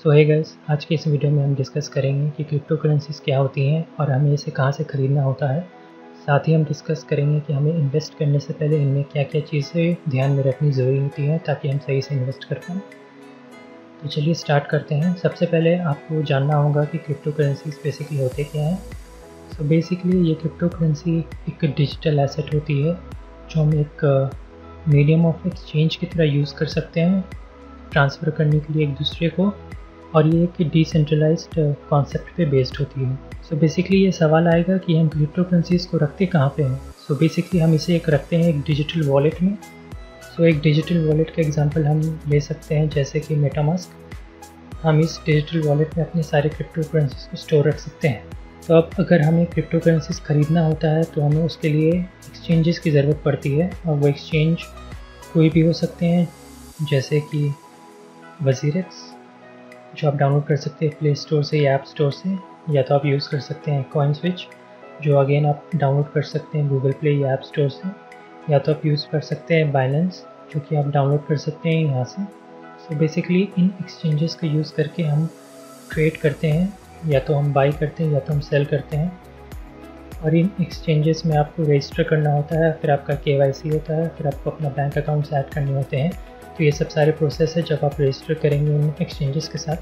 सो hey guys, आज के इस वीडियो में हम डिस्कस करेंगे कि क्रिप्टो करेंसीज क्या होती हैं और हमें इसे कहाँ से ख़रीदना होता है। साथ ही हम डिस्कस करेंगे कि हमें इन्वेस्ट करने से पहले इनमें क्या क्या चीज़ें ध्यान में रखनी ज़रूरी होती है ताकि हम सही से इन्वेस्ट कर पाएँ। तो चलिए स्टार्ट करते हैं। सबसे पहले आपको जानना होगा कि क्रिप्टो करेंसीज बेसिकली होते क्या हैं। सो बेसिकली ये क्रिप्टो करेंसी एक डिजिटल एसेट होती है जो हम एक मीडियम ऑफ एक्सचेंज की तरह यूज़ कर सकते हैं ट्रांसफ़र करने के लिए एक दूसरे को, और ये एक डिसेंट्रलाइज्ड कॉन्सेप्ट पे बेस्ड होती है। सो बेसिकली ये सवाल आएगा कि हम क्रिप्टो करेंसीज़ को रखते कहाँ पे हैं। सो बेसिकली हम इसे रखते हैं एक डिजिटल वॉलेट में। सो एक डिजिटल वॉलेट का एग्जांपल हम ले सकते हैं जैसे कि मेटामास्क। हम इस डिजिटल वॉलेट में अपने सारे क्रिप्टो करेंसीज़ को स्टोर रख सकते हैं। तो अब अगर हमें क्रिप्टो करेंसीज़ ख़रीदना होता है तो हमें उसके लिए एक्सचेंजेस की ज़रूरत पड़ती है, और वो एक्सचेंज कोई भी हो सकते हैं जैसे कि वज़ीरेक्स जो आप डाउनलोड कर सकते हैं प्ले स्टोर से या ऐप स्टोर से, या तो आप यूज़ कर सकते हैं कॉइनस्विच जो अगेन आप डाउनलोड कर सकते हैं गूगल प्ले या ऐप स्टोर से, या तो आप यूज़ कर सकते हैं बाइनेंस जो कि आप डाउनलोड कर सकते हैं यहाँ से। सो बेसिकली इन एक्सचेंजेस का यूज़ करके हम ट्रेड करते हैं, या तो हम बाई करते हैं या तो हम सेल करते हैं। और इन एक्सचेंजेस में आपको रजिस्टर करना होता है, फिर आपका KYC होता है, फिर आपको अपना बैंक अकाउंट्स ऐड करने होते हैं। तो ये सब सारे प्रोसेस है जब आप रजिस्टर करेंगे उन एक्सचेंजेस के साथ,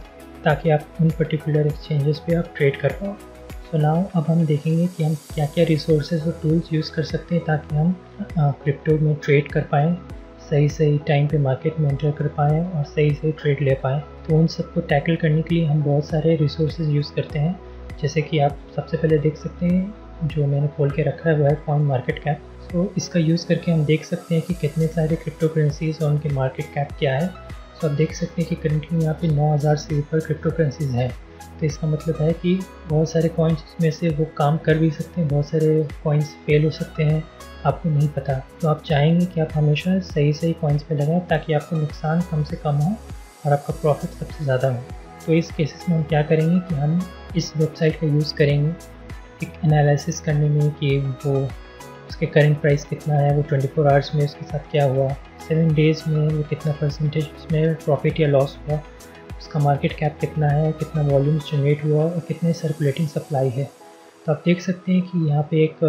ताकि आप उन पर्टिकुलर एक्सचेंजेस पे आप ट्रेड कर पाओ। सो नाउ अब हम देखेंगे कि हम क्या क्या रिसोर्सेज और टूल्स यूज़ कर सकते हैं ताकि हम क्रिप्टो में ट्रेड कर पाएँ, सही टाइम पे मार्केट में एंटर कर पाएँ और सही ट्रेड ले पाएँ। तो उन सबको टैकल करने के लिए हम बहुत सारे रिसोर्सेज यूज़ करते हैं, जैसे कि आप सबसे पहले देख सकते हैं जो मैंने खोल के रखा है वो है कॉइन मार्केट कैप। तो इसका यूज़ करके हम देख सकते हैं कि कितने सारे क्रिप्टो करेंसीज और उनके मार्केट कैप क्या है। तो आप देख सकते हैं कि करंटली यहाँ पे 9000 से ऊपर क्रिप्टो करेंसीज हैं। तो इसका मतलब है कि बहुत सारे कॉइन्स में से वो काम कर भी सकते हैं, बहुत सारे कॉइन्स फेल हो सकते हैं, आपको नहीं पता। तो आप चाहेंगे कि आप हमेशा सही कॉइन्स पे लगाएं ताकि आपको नुकसान कम से कम हो और आपका प्रॉफिट सबसे ज़्यादा हो। तो इस केसेस में हम क्या करेंगे कि हम इस वेबसाइट का यूज़ करेंगे एक एनालिसिस करने में कि वो उसके करंट प्राइस कितना है, वो 24 आवर्स में उसके साथ क्या हुआ, 7 डेज़ में वो कितना परसेंटेज उसमें प्रॉफिट या लॉस हुआ, उसका मार्केट कैप कितना है, कितना वॉल्यूम्स जनरेट हुआ और कितने सर्कुलेटिंग सप्लाई है। तो आप देख सकते हैं कि यहाँ पे एक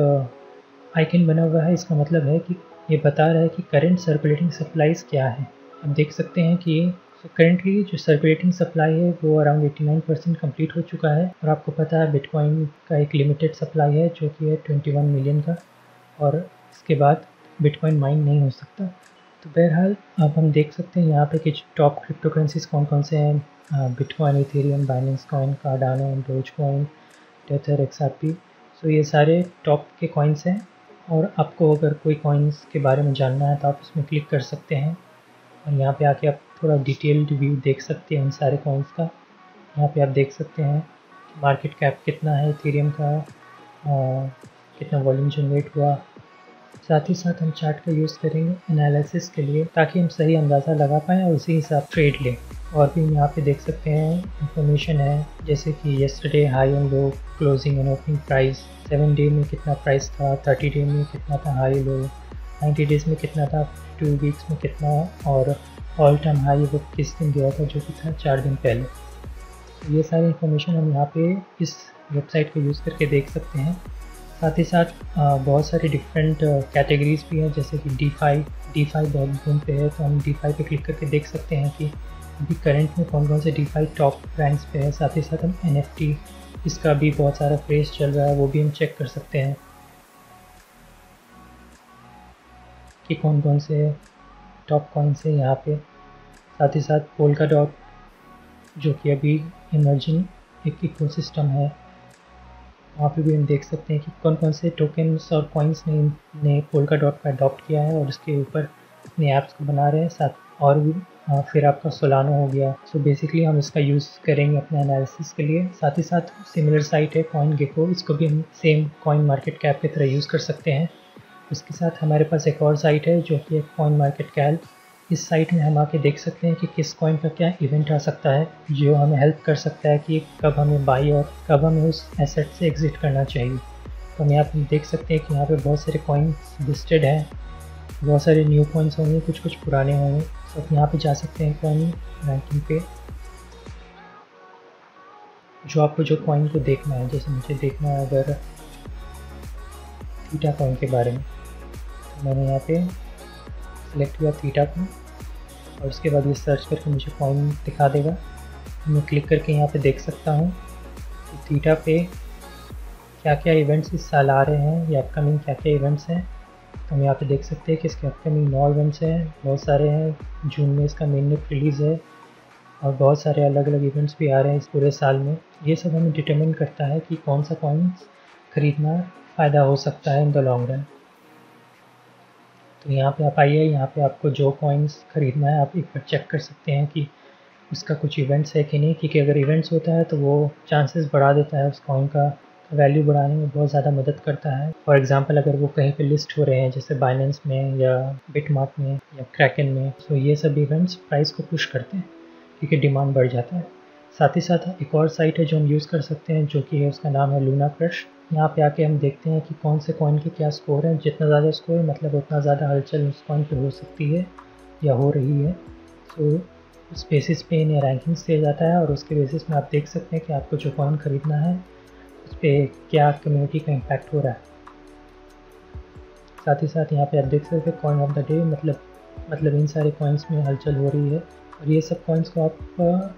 आइकन बना हुआ है। इसका मतलब है कि ये बता रहा है कि करंट सर्कुलेटिंग सप्लाईज़ क्या है। आप देख सकते हैं कि करेंटली जो सर्कुलेटिंग सप्लाई है वो अराउंड 89% कंप्लीट हो चुका है, और आपको पता है बिटकॉइन का एक लिमिटेड सप्लाई है जो कि है 21 मिलियन का, और इसके बाद बिटकॉइन माइन नहीं हो सकता। तो बहरहाल अब हम देख सकते हैं यहाँ पे कि टॉप क्रिप्टो करेंसीज कौन कौन से हैं। Bitcoin, Ethereum, Binance coin, Cardano, dose coin, tether, XRP। सो ये सारे टॉप के कॉइन्स हैं, और आपको अगर कोई कॉइन्स के बारे में जानना है तो आप इसमें क्लिक कर सकते हैं, और यहाँ पे आके आप थोड़ा डिटेल्ड व्यू देख सकते हैं इन सारे कॉइन्स का। यहाँ पे आप देख सकते हैं मार्केट कैप कितना है इथेरियम का, कितना वॉल्यूम जनरेट हुआ। साथ ही साथ हम चार्ट का यूज़ करेंगे एनालिसिस के लिए ताकि हम सही अंदाज़ा लगा पाएँ और उसी हिसाब ट्रेड लें। और भी यहाँ पे देख सकते हैं इंफॉर्मेशन है जैसे कि yesterday high and low, closing and opening price, 7 day में कितना प्राइस था, 30 डे में कितना था हाई लो, 90 डेज़ में कितना था, 2 वीक्स में कितना, और ऑल टाइम हाई वो किस दिन गया था जो कि था 4 दिन पहले। तो ये सारी इन्फॉर्मेशन हम यहाँ पे इस वेबसाइट को यूज़ करके देख सकते हैं। साथ ही साथ बहुत सारी डिफरेंट कैटेगरीज भी हैं जैसे कि DeFi बहुत बूम पे है, तो हम DeFi पे क्लिक करके देख सकते हैं कि अभी करंट में कौन कौन से DeFi टॉप रैंक्स पे है। साथ ही साथ हम NFT, इसका भी बहुत सारा क्रेज़ चल रहा है, वो भी हम चेक कर सकते हैं कि कौन कौन से टॉप कॉइन्स है यहाँ पे। साथ ही साथ पोल्काडॉट जो कि अभी इमर्जिंग एक इकोसिस्टम है, वहाँ पे भी हम देख सकते हैं कि कौन कौन से टोकन्स और कॉइन्स ने पोल्काडॉट का अडॉप्ट किया है और उसके ऊपर अपने ऐप्स को बना रहे हैं। साथ और भी फिर आपका सोलानो हो गया। सो बेसिकली हम इसका यूज़ करेंगे अपने एनालिसिस के लिए। साथ ही साथ सिमिलर साइट है कॉइन गेको, इसको भी हम सेम कॉइन मार्केट कैप की तरह यूज़ कर सकते हैं। इसके साथ हमारे पास एक और साइट है जो कि कॉइन मार्केट कैप। इस साइट में हम आके देख सकते हैं कि किस कॉइन का क्या इवेंट आ सकता है जो हमें हेल्प कर सकता है कि कब हमें बाई और कब हमें उस एसेट से एग्ज़िट करना चाहिए। तो हम यहाँ पर देख सकते हैं कि यहाँ पे बहुत सारे कॉइन्स लिस्टेड हैं, बहुत सारे न्यू कॉइन्स होंगे, कुछ पुराने होंगे। तो आप यहाँ पे जा सकते हैं कॉइन रैंकिंग पे, जो आपको जो कॉइन को देखना है, जैसे मुझे देखना है अगर थीटा कॉइन के बारे में, तो मैंने यहाँ पे सिलेक्ट किया थीटा को और उसके बाद ये सर्च करके मुझे कॉइन दिखा देगा। मैं क्लिक करके यहाँ पे देख सकता हूँ कि थीटा पे क्या क्या इवेंट्स इस साल आ रहे हैं या अपकमिंग क्या क्या इवेंट्स हैं। तो हम यहाँ पे देख सकते हैं कि इसके अपकमिंग 9 इवेंट्स हैं, बहुत सारे हैं। जून में इसका मेननेट रिलीज़ है और बहुत सारे अलग अलग इवेंट्स भी आ रहे हैं इस पूरे साल में। ये सब हमें डिटरमिन करता है कि कौन सा कॉइन्स ख़रीदना फ़ायदा हो सकता है इन द लॉन्ग रन। तो यहाँ पे आप आइए, यहाँ पे आपको जो कॉइन्स ख़रीदना है आप एक बार चेक कर सकते हैं कि उसका कुछ इवेंट्स है कि नहीं, क्योंकि अगर इवेंट्स होता है तो वो चांसेस बढ़ा देता है, उस कॉइन का वैल्यू बढ़ाने में बहुत ज़्यादा मदद करता है। फॉर एग्जांपल अगर वो कहीं पे लिस्ट हो रहे हैं जैसे बाइनेंस में या बिटमार्ट में या क्रैकन में, तो ये सब इवेंट्स प्राइस को पुश करते हैं क्योंकि डिमांड बढ़ जाता है। साथ ही साथ एक और साइट है जो हम यूज़ कर सकते हैं, जो कि है उसका नाम है लूना क्रश। यहाँ पे आके हम देखते हैं कि कौन से कॉइन के क्या स्कोर हैं। जितना ज़्यादा स्कोर है मतलब उतना ज़्यादा हलचल उस कॉइन पर हो सकती है या हो रही है। तो उस बेसिस पे इन्हें रैंकिंग्स दिया जाता है और उसके बेसिस में आप देख सकते हैं कि आपको जो कॉइन ख़रीदना है उस पर क्या कम्युनिटी का इम्पैक्ट हो रहा है। साथ ही साथ यहाँ पे आप देख सकते हैं कॉइन ऑफ द डे, मतलब इन सारे कॉइन्स में हलचल हो रही है और ये सब कॉइन्स को आप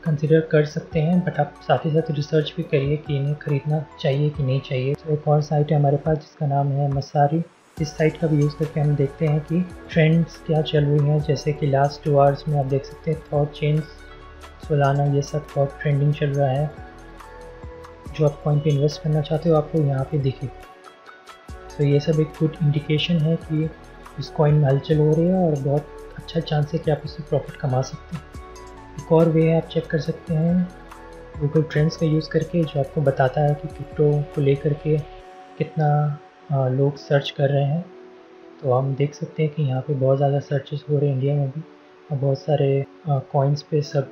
कंसिडर कर सकते हैं, बट आप साथ ही साथ रिसर्च भी करिए कि इन्हें ख़रीदना चाहिए कि नहीं चाहिए। तो एक और साइट है हमारे पास जिसका नाम है मसारी। इस साइट का भी यूज़ करके हम देखते हैं कि ट्रेंड्स क्या चल रही हैं। जैसे कि लास्ट 2 आवर्स में आप देख सकते हैं थॉट चेन्स, सोलाना, ये सब बहुत ट्रेंडिंग चल रहा है। जो आप कॉइन पे इन्वेस्ट करना चाहते हो आपको यहाँ पे दिखे। तो ये सब एक गुड इंडिकेशन है कि इस कॉइन में हलचल हो रही है और बहुत अच्छा चांस है कि आप इससे प्रॉफिट कमा सकते हैं। एक और वे आप चेक कर सकते हैं गूगल ट्रेंड्स का यूज़ करके, जो आपको बताता है कि क्रिप्टो को लेकर के कितना लोग सर्च कर रहे हैं। तो हम देख सकते हैं कि यहाँ पे बहुत ज़्यादा सर्चेस हो रहे हैं इंडिया में भी और बहुत सारे कॉइन्स पे सब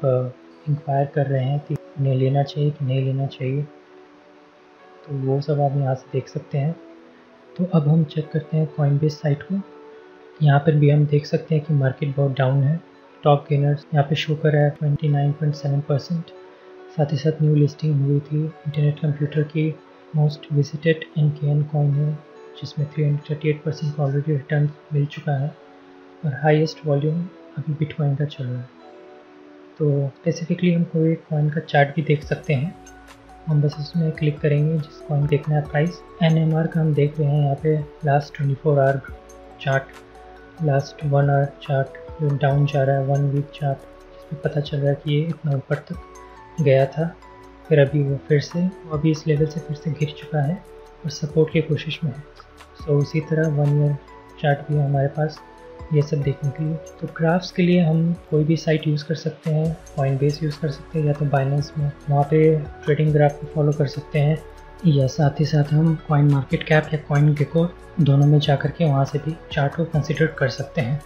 इंक्वायर कर रहे हैं कि उन्हें लेना चाहिए कि नहीं लेना चाहिए। तो वो सब आप यहाँ से देख सकते हैं। तो अब हम चेक करते हैं कॉइनबेस साइट को। यहाँ पर भी हम देख सकते हैं कि मार्केट बहुत डाउन है। टॉप गेनर्स यहाँ पे शो कर रहा है 29.7%। साथ ही साथ न्यू लिस्टिंग हुई थी इंटरनेट कंप्यूटर की मोस्ट विजिटेड NKN कॉइन है, जिसमें 338% का ऑलरेडी रिटर्न मिल चुका है और हाईएस्ट वॉल्यूम अभी बिटकॉइन का चल रहा है। तो स्पेसिफिकली हम कोई कॉइन का चार्ट भी देख सकते हैं। हम बस इसमें क्लिक करेंगे जिस कॉइन देखना है प्राइस। NMR का हम देख रहे हैं यहाँ पे last 24 our chart, last 1 our chart जो डाउन जा रहा है, 1 वीक चार्ट, जिसमें पता चल रहा है कि ये इतना ऊपर तक गया था, फिर अभी वो अभी इस लेवल से फिर से गिर चुका है और सपोर्ट की कोशिश में है। सो उसी तरह 1 ईयर चार्ट भी है हमारे पास ये सब देखने के लिए। तो ग्राफ्स के लिए हम कोई भी साइट यूज़ कर सकते हैं, कॉइनबेस यूज़ कर सकते हैं या तो बाइनेंस में, वहाँ पे ट्रेडिंग ग्राफ को फॉलो कर सकते हैं, या साथ ही साथ हम कॉइन मार्केट कैप या कॉइन गेको दोनों में जा करके वहाँ से भी चार्ट को कंसिडर कर सकते हैं।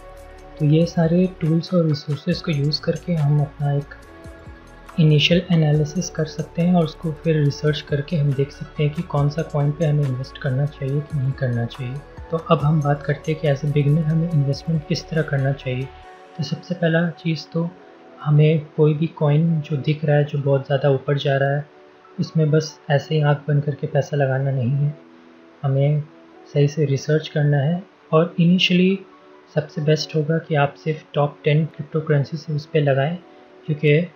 तो ये सारे टूल्स और रिसोर्सेज को यूज़ करके हम अपना एक इनिशियल एनालिसिस कर सकते हैं और उसको फिर रिसर्च करके हम देख सकते हैं कि कौन सा कॉइन पे हमें इन्वेस्ट करना चाहिए कि नहीं करना चाहिए। तो अब हम बात करते हैं कि एज ए बिगिनर हमें इन्वेस्टमेंट किस तरह करना चाहिए। तो सबसे पहला चीज़ तो हमें कोई भी कॉइन जो दिख रहा है जो बहुत ज़्यादा ऊपर जा रहा है उसमें बस ऐसे ही आँख बंद करके पैसा लगाना नहीं है, हमें सही से रिसर्च करना है। और इनिशियली सबसे बेस्ट होगा कि आप सिर्फ टॉप 10 क्रिप्टो करेंसी से उस पर लगाएं, क्योंकि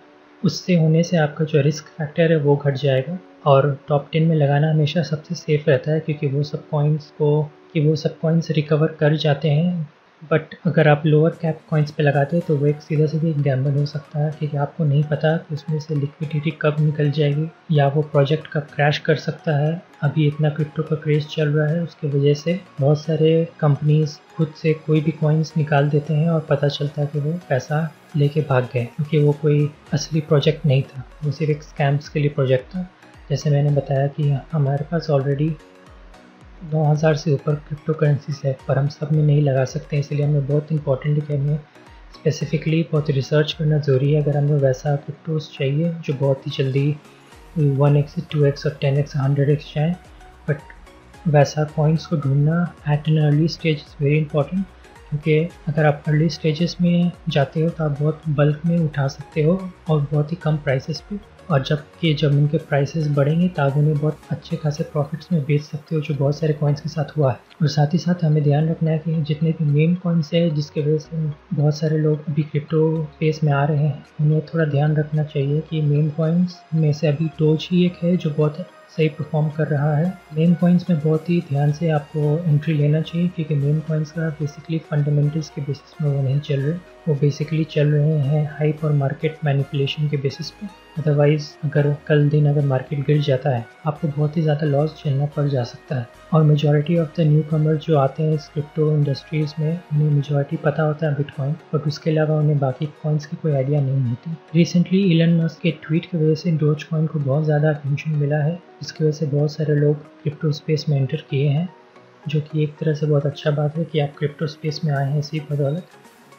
उससे होने से आपका जो रिस्क फैक्टर है वो घट जाएगा। और टॉप 10 में लगाना हमेशा सबसे सेफ़ रहता है, क्योंकि वो सब कॉइन्स रिकवर कर जाते हैं। बट अगर आप लोअर कैप कॉइन्स पे लगाते हैं तो वो एक सीधा एक गैम्बल हो सकता है, क्योंकि आपको नहीं पता कि उसमें से लिक्विडिटी कब निकल जाएगी या वो प्रोजेक्ट कब क्रैश कर सकता है। अभी इतना क्रिप्टो का क्रेज़ चल रहा है, उसकी वजह से बहुत सारे कंपनीज खुद से कोई भी कॉइन्स निकाल देते हैं और पता चलता है कि वो पैसा लेके भाग गए, क्योंकि वो कोई असली प्रोजेक्ट नहीं था, वो सिर्फ एक स्कैम्स के लिए प्रोजेक्ट था। जैसे मैंने बताया कि हमारे पास ऑलरेडी 9000 से ऊपर क्रिप्टो करेंसीज है, पर हम सब में नहीं लगा सकते, इसलिए हमें बहुत इंपॉर्टेंट है कि हमें स्पेसिफिकली बहुत रिसर्च करना ज़रूरी है। अगर हमें वैसा क्रिप्टोस चाहिए जो बहुत ही जल्दी 1x, 2x और 10x, 100x जाए, बट वैसा कॉइन्स को ढूंढना at an early stage is very important, क्योंकि अगर आप अर्ली स्टेजेस में जाते हो तो आप बहुत बल्क में उठा सकते हो और बहुत ही कम प्राइसेस पे और जब उनके प्राइसेस बढ़ेंगे तब आप उन्हें बहुत अच्छे खासे प्रॉफिट्स में बेच सकते हो, जो बहुत सारे कॉइन्स के साथ हुआ है। और साथ ही साथ हमें ध्यान रखना है कि जितने भी मेम कॉइन्स है जिसके वजह से बहुत सारे लोग अभी क्रिप्टो स्पेस में आ रहे हैं, उन्हें थोड़ा ध्यान रखना चाहिए कि मेम कॉइन्स में से अभी डोज ही एक है जो बहुत सही परफॉर्म कर रहा है। मेम कॉइन्स में बहुत ही ध्यान से आपको एंट्री लेना चाहिए, क्योंकि मेम कॉइन्स का बेसिकली फंडामेंटल्स के बेसिस में वो नहीं चल रहे, वो बेसिकली चल रहे हैं हाइप और मार्केट मैनिपुलेशन के बेसिस पे। अदरवाइज़ अगर कल दिन अगर मार्केट गिर जाता है आपको बहुत ही ज़्यादा लॉस झेलना पड़ जा सकता है। और मेजॉरिटी ऑफ द न्यू कमर जो आते हैं इस क्रिप्टो इंडस्ट्रीज़ में, उन्हें मेजॉरिटी पता होता है बिटकॉइन, बट उसके अलावा उन्हें बाकी कॉइन्स की कोई आइडिया नहीं होती। रिसेंटली इलन मस्क के ट्वीट की वजह से डोज कॉइन को बहुत ज़्यादा अटेंशन मिला है, जिसकी वजह से बहुत सारे लोग क्रिप्टो स्पेस में एंटर किए हैं, जो कि एक तरह से बहुत अच्छा बात है कि आप क्रिप्टो स्पेस में आए हैं इसी बदौलत।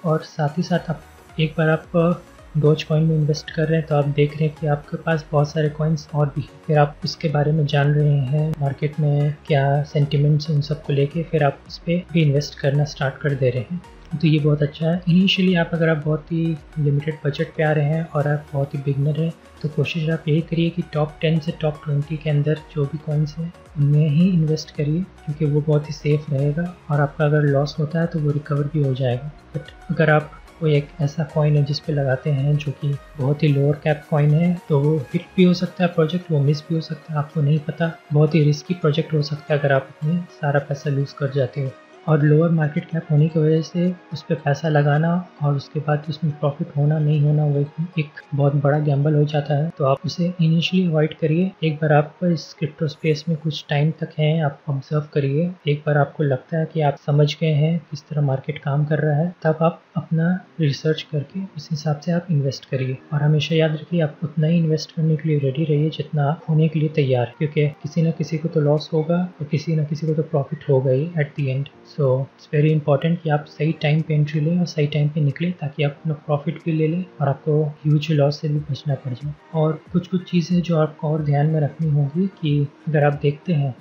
और साथ ही साथ आप एक बार आप डोज कॉइन में इन्वेस्ट कर रहे हैं तो आप देख रहे हैं कि आपके पास बहुत सारे कॉइन्स और भी हैं, फिर आप उसके बारे में जान रहे हैं मार्केट में क्या सेंटिमेंट्स उन सब को लेके, फिर आप उस पर भी इन्वेस्ट करना स्टार्ट कर दे रहे हैं। तो ये बहुत अच्छा है। इनिशियली अगर आप बहुत ही लिमिटेड बजट पे आ रहे हैं और आप बहुत ही बिगनर हैं तो कोशिश आप यही करिए कि टॉप 10 से टॉप 20 के अंदर जो भी कॉइन्स हैं उनमें ही इन्वेस्ट करिए, क्योंकि वो बहुत ही सेफ़ रहेगा और आपका अगर लॉस होता है तो वो रिकवर भी हो जाएगा। बट अगर आप कोई एक ऐसा कॉइन है जिस पे लगाते हैं जो कि बहुत ही लोअर कैप कॉइन है, तो वो हिट भी हो सकता है प्रोजेक्ट, वो मिस भी हो सकता है, आपको नहीं पता। बहुत ही रिस्की प्रोजेक्ट हो सकता है अगर आप अपने सारा पैसा लूज़ कर जाते हो। और लोअर मार्केट कैप होने की वजह से उस पर पैसा लगाना और उसके बाद उसमें प्रॉफिट होना नहीं होना वो एक बहुत बड़ा गैम्बल हो जाता है, तो आप उसे इनिशियली अवॉइड करिए। एक बार आप इस क्रिप्टो स्पेस में कुछ टाइम तक हैं, आप ऑब्जर्व करिए, एक बार आपको लगता है कि आप समझ गए हैं किस तरह मार्केट काम कर रहा है, तब आप अपना रिसर्च करके उस हिसाब से आप इन्वेस्ट करिए। और हमेशा याद रखिए आप उतना ही इन्वेस्ट करने के लिए रेडी रहिए जितना आप होने के लिए तैयार है, क्योंकि किसी न किसी को तो लॉस होगा और किसी न किसी को तो प्रॉफिट होगा ही at the end. So it's very important कि आप सही टाइम पे एंट्री लें और सही टाइम पे निकलें, ताकि आप अपना प्रॉफिट भी ले लें और आपको ह्यूज लॉस से भी बचना पड़ जाए। और कुछ चीज़ें जो आपको और ध्यान में रखनी होगी कि अगर आप देखते हैं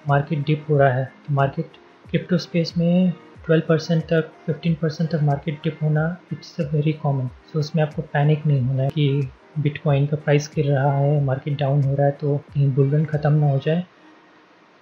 मार्केट डिप हो रहा है तो मार्केट क्रिप्टो स्पेस में 12% तक 15% तक मार्केट डिप होना इट्स अ वेरी कॉमन। सो उसमें आपको पैनिक नहीं होना है कि बिटकॉइन का प्राइस गिर रहा है, मार्केट डाउन हो रहा है तो कहीं बुल रन ख़त्म ना हो जाए।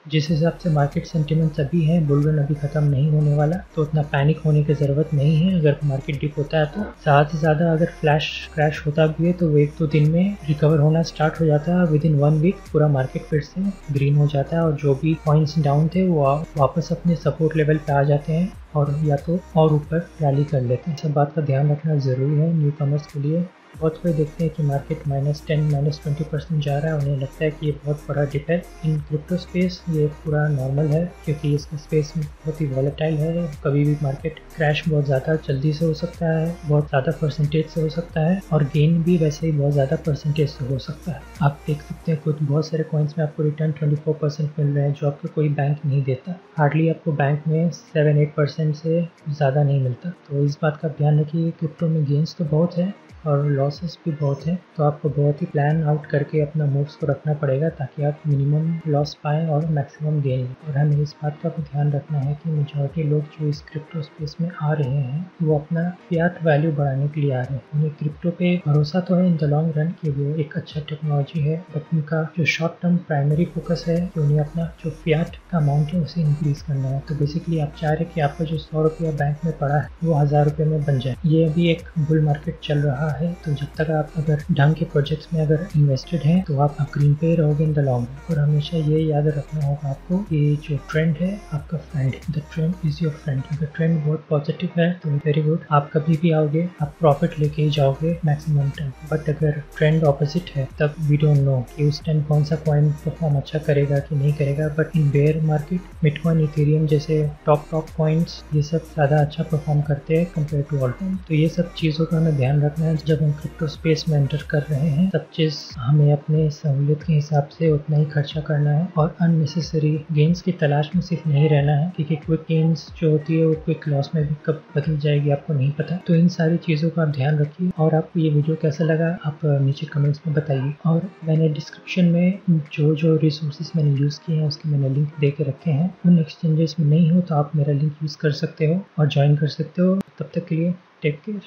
जिस हिसाब से मार्केट सेंटिमेंट्स अभी हैं, बुल रन अभी ख़त्म नहीं होने वाला, तो उतना पैनिक होने की ज़रूरत नहीं है। अगर मार्केट डिप होता है तो ज़्यादा से ज़्यादा अगर फ्लैश क्रैश होता भी है तो वो 1-2 दिन में रिकवर होना स्टार्ट हो जाता है। विद इन 1 वीक पूरा मार्केट फिर से ग्रीन हो जाता है और जो भी पॉइंट्स डाउन थे वो वापस अपने सपोर्ट लेवल पे आ जाते हैं और या तो और ऊपर रैली कर लेते हैं। सब बात का ध्यान रखना ज़रूरी है न्यू कमर्स के लिए। बहुत कोई देखते हैं कि मार्केट -10 -20% जा रहा है, उन्हें लगता है कि ये बहुत बड़ा डिप है। इन क्रिप्टो स्पेस ये पूरा नॉर्मल है, क्योंकि इसका स्पेस बहुत ही वॉलेटाइल है। कभी भी मार्केट क्रैश बहुत ज़्यादा जल्दी से हो सकता है, बहुत ज़्यादा परसेंटेज से हो सकता है, और गेन भी वैसे ही बहुत ज़्यादा परसेंटेज से हो सकता है। आप देख सकते हैं कुछ बहुत सारे कॉइन्स में आपको रिटर्न 24% मिल रहे हैं, जो आपको कोई बैंक नहीं देता। हार्डली आपको बैंक में 7-8% से ज़्यादा नहीं मिलता। तो इस बात का ध्यान रखिए, क्रिप्टो में गेंस तो बहुत है और लॉसेस भी बहुत हैं, तो आपको बहुत ही प्लान आउट करके अपना मूव्स को रखना पड़ेगा ताकि आप मिनिमम लॉस पाएँ और मैक्सिमम गेन लें। और हमें इस बात का भी ध्यान रखना है कि मेजॉरिटी लोग जो इस क्रिप्टो स्पेस में आ रहे हैं वो अपना फियाट वैल्यू बढ़ाने के लिए आ रहे हैं। उन्हें क्रिप्टो पे भरोसा तो है इन द लॉन्ग रन कि वो एक अच्छा टेक्नोलॉजी है, बट उनका जो शॉर्ट टर्म प्राइमरी फोकस है कि उन्हें अपना जो फियाट का अमाउंट है उसे इंक्रीज करना है। तो बेसिकली आप चाह रहे हैं कि आपका जो 100 रुपया बैंक में पड़ा है वो 1000 रुपये में बन जाए। ये अभी एक बुल मार्केट चल रहा है, तो जब तक आप अगर ढंग के प्रोजेक्ट्स में अगर इन्वेस्टेड हैं तो आप ग्रीन पे रहोगे इन द लॉन्ग रन। और हमेशा ये याद रखना होगा आपको कि जो ट्रेंड है आपका फ्रेंड है, the trend is your friend. अगर ट्रेंड बहुत पॉजिटिव है तो वेरी गुड, आप कभी भी आओगे, आप प्रॉफिट लेके ही जाओगे मैक्सिमम टाइम। बट अगर ट्रेंड ऑपोजिट है तब वी डोंट नो कि उस टाइम कौन सा कॉइन परफॉर्म अच्छा करेगा कि नहीं करेगा। But in bear market Bitcoin, Ethereum जैसे टॉप कॉइन्स ये सब ज़्यादा अच्छा परफॉर्म करते हैं कंपेयर टू ऑल टाइम। तो ये सब चीज़ों का हमें ध्यान रखना है जब हम क्रिप्टो स्पेस में एंटर कर रहे हैं। सब चीज़ हमें अपने सहूलियत के हिसाब से उतना ही खर्चा करना है और अननेसेसरी गेन्स की तलाश में सिर्फ नहीं रहना है, क्योंकि क्विक गेन्स जो होती है वो क्विक लॉस में भी कब बदल जाएगी आपको नहीं पता। तो इन सारी चीज़ों का आप ध्यान रखिए। और आपको ये वीडियो कैसा लगा आप नीचे कमेंट्स में बताइए। और मैंने डिस्क्रिप्शन में जो रिसोर्सेज मैंने यूज़ किए हैं उसके मैंने लिंक दे के रखे हैं। उन एक्सचेंजेस में नहीं हो तो आप मेरा लिंक यूज़ कर सकते हो और ज्वाइन कर सकते हो। तब तक के लिए टेक केयर।